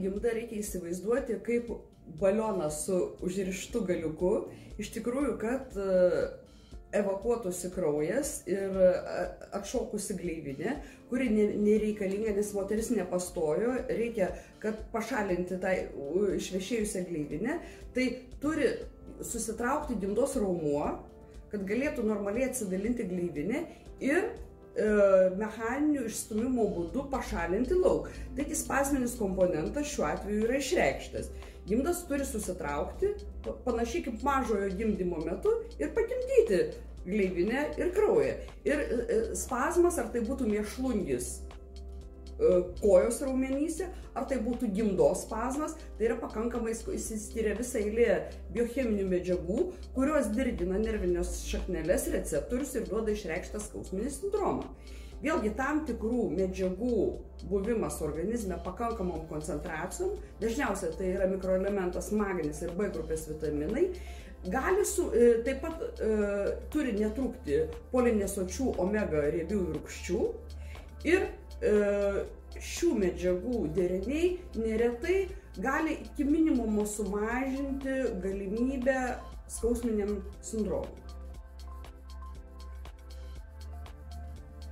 gimdą reikia įsivaizduoti kaip balioną su užrištu galiuku, iš tikrųjų, kad evakuotųsi kraujas ir atšokusi gleivinė, kuri nereikalinga, nes moteris nepastojo, reikia, kad pašalinti tą išvešėjusią gleivinę, tai turi susitraukti gimdos raumuo, kad galėtų normaliai atsidalinti gleivinę ir mechaninių išstumimo būdu pašalinti lauk. Taigi spazminis komponentas šiuo atveju yra išreikštas. Gimdas turi susitraukti, panašiai kaip mažojo gimdymo metu, ir pagimdyti gleivinę ir kraują. Ir spazmas, ar tai būtų mėšlungis kojos raumenyse, ar tai būtų gimdos spazmas, tai yra pakankamai išsiskiria visa eilė biocheminių medžiagų, kurios dirgina nervinės šakneles, receptorius ir duoda išreikštą skausminį sindromą. Vėlgi, tam tikrų medžiagų buvimas organizme pakankamom koncentracijom, dažniausiai tai yra mikroelementas magnis ir B grupės vitaminai, taip pat turi netrūkti polinesočių omega riebiųjų rūgščių ir šių medžiagų deriniai neretai gali iki minimumo sumažinti galimybę skausminiam sindromui.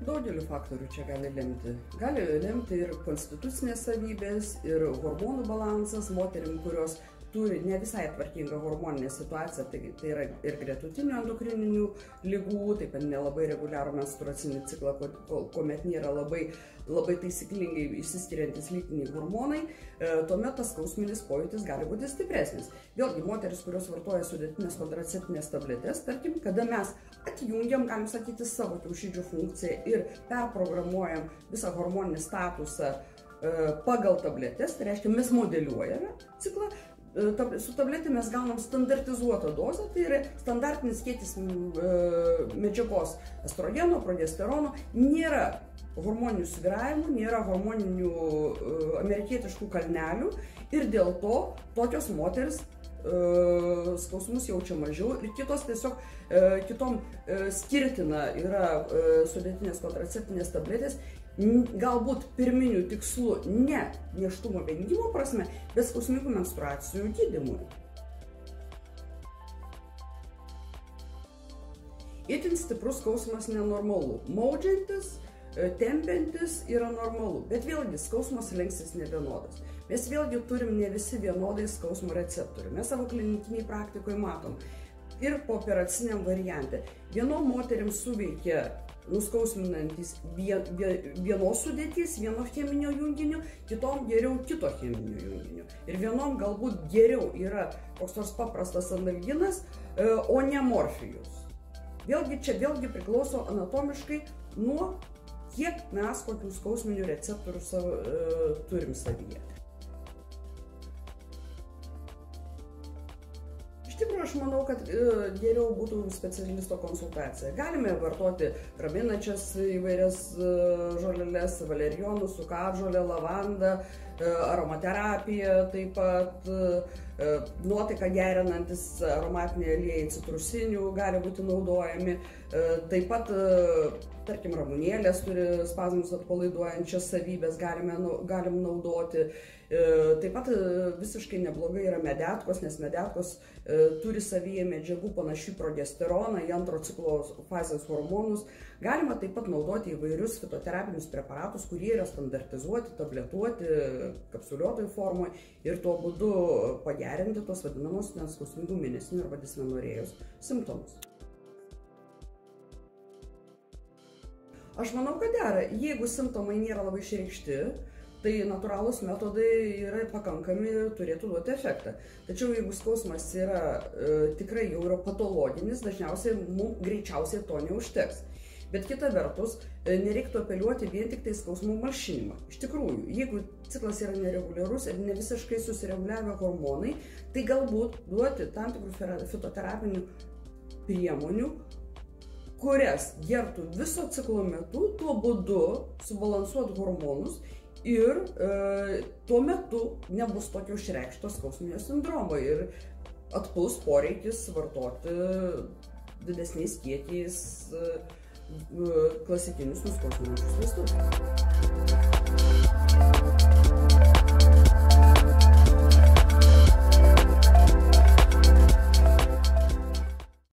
Daugeliu faktorių čia gali lemti. Gali lemti ir konstitucinės savybės, ir hormonų balansas, moterim, kurios turi ne visai tvarkingą hormoninę situaciją, tai yra ir gretutinių endokrininių ligų, taip pat nelabai reguliarų menstruacinį ciklą, kuomet nėra labai taisyklingai išsiskiriantis lytiniai hormonai, tuomet tas skausminis pojūtis gali būti stipresnis. Vėlgi, moteris, kurios vartoja sudėtinės kontraceptinės tabletės, tarkim, kada mes atjungiam, galim sakyti, savo kiaušidžių funkciją ir perprogramuojam visą hormoninį statusą pagal tabletės, tai reiškia, mes modeliuojame ciklą. Su tabletė mes gaunam standartizuotą dozę, tai yra standartinis kiekis medžiagos estrogeno, progesterono, nėra hormoninių svyravimų, nėra hormoninių amerikietiškų kalnelių ir dėl to tokios moteris skausmus jaučia mažiau ir kitos tiesiog kitom skirtina yra sudėtinės kontraceptinės tabletės, galbūt pirminių tikslų ne nėštumo vengimo prasme, bet skausmingų menstruacijų gydymui. Itin stiprus skausmas nenormalu. Maudžiantis, tempiantis yra normalu, bet vėlgi skausmas lenksis nevienodas. Mes vėlgi turim ne visi vienodai skausmo receptorių. Mes savo klinikiniai praktikoje matom ir pooperaciniam variante. Vienom moterims suveikia nuskausminantis vienos sudėties, vieno cheminio junginio, kitom geriau kito cheminio junginio. Ir vienom galbūt geriau yra koks nors paprastas analginas, o ne morfijus. Vėlgi priklauso anatomiškai nuo kiek mes kokių skausminių receptorių turim savyje. Iš tikrųjų, aš manau, kad geriau būtų specialisto konsultacija. Galime vartoti raminančias įvairias žoleles, valerijonus, sukadžolę, lavandą, aromaterapiją, taip pat nuotaiką gerinantis aromatiniai aliejai citrusinių gali būti naudojami. Taip pat, tarkim, ramunėlės turi spazmus atpalaiduojančias savybės, galim naudoti. Taip pat visiškai neblogai yra medetkos, nes medetkos turi savyje medžiagų panašių progesteroną, į antro ciklo fazės hormonus. Galima taip pat naudoti įvairius fitoterapinius preparatus, kurie yra standartizuoti, tabletuoti, kapsuliuotoj formoje ir tuo būdu pagerinti tos vadinamos neskausmingų mėnesinių arba dismenorėjos simptomus. Aš manau, kad dera, jeigu simptomai nėra labai išreikšti, tai natūralūs metodai yra pakankami, turėtų duoti efektą. Tačiau jeigu skausmas yra tikrai jau yra patologinis, dažniausiai mums greičiausiai to neužteks. Bet kita vertus, nereiktų apeliuoti vien tik tai skausmų malšinimą. Iš tikrųjų, jeigu ciklas yra nereguliarus ir ne visiškai susireguliavę hormonai, tai galbūt duoti tam tikrų fitoterapinių priemonių, kurias gertų viso ciklo metu, tuo būdu subalansuoti hormonus ir tuo metu nebus tokio išreikšto skausminio sindromo ir atpuls poreikis vartoti didesniais kiekiais klasikinius nuskausminančius vaistus.